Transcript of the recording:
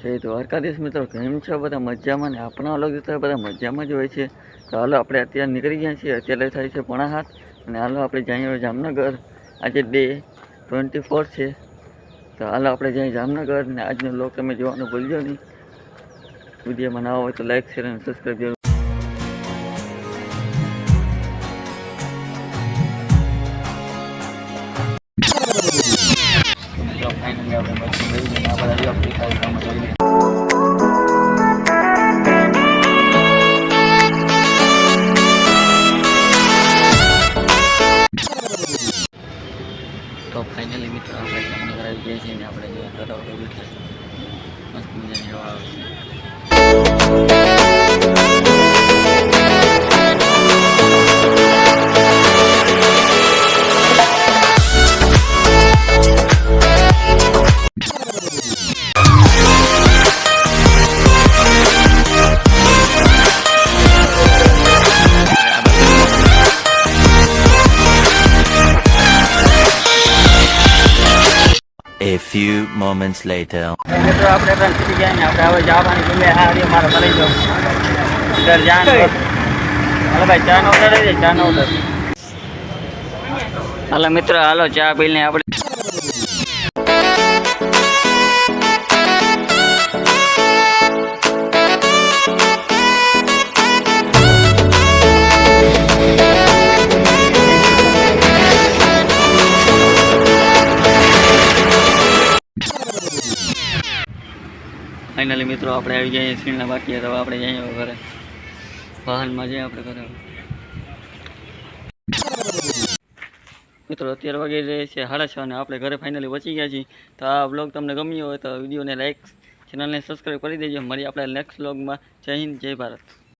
જય દ્વારકાધીશ મિત્રો, કેમ છો બધા? મજામાં ને આપણા અલગ રીતે બધા મજામાં જ હોય છે. તો હાલો આપણે અત્યારે નીકળી ગયા છીએ. અત્યારે થાય છે 7:30 અને હાલો આપણે જઈએ જામનગર. આજે ડે 24 છે. તો હાલો આપણે જઈએ જામનગર ને આજનો લોક તમે જોવાનું ભૂલજો નહીં. વિડીયોમાં નવા હોય તો લાઈક શેર અને સબસ્ક્રાઈબ જરૂર. ફાઇનલી આપણે બસ ગઈ જઈને આપણે કામ જોઈએ. તો ફાઇનલી મિત્રો આપણે જામનગર આવી ગયા છીએ ને આપણે જે તળાવ કર્યું છે મસ્ત મજાની હવા આવે છે. A few moments later. મિત્રો આપણે પણ સીધી ગયા ને આપણે હવે જવાની જોઈએ. આ રે મારો ભલે જો ઘર જાન. હાલો ભાઈ ચા નો ઓર્ડર દે, ચા નો ઓર્ડર. હાલો મિત્રો, હાલો ચા પીને આપણે ફાઇનલી મિત્રો આપણે આવી જઈએ સીણના બાકી તો આપણે જઈએ ઘરે. વાહનમાં જઈએ આપણે ઘરે. મિત્રો અત્યારે વાગી રહે છે 6:30 અને આપણે ઘરે ફાઇનલી પહોંચી ગયા છીએ. તો આ બ્લોગ તમને ગમ્યો હોય તો વિડીયોને લાઈક, ચેનલને સબસ્ક્રાઈબ કરી દેજો. મળી આપણે નેક્સ્ટ બ્લોગમાં. જય હિન્દ, જય ભારત.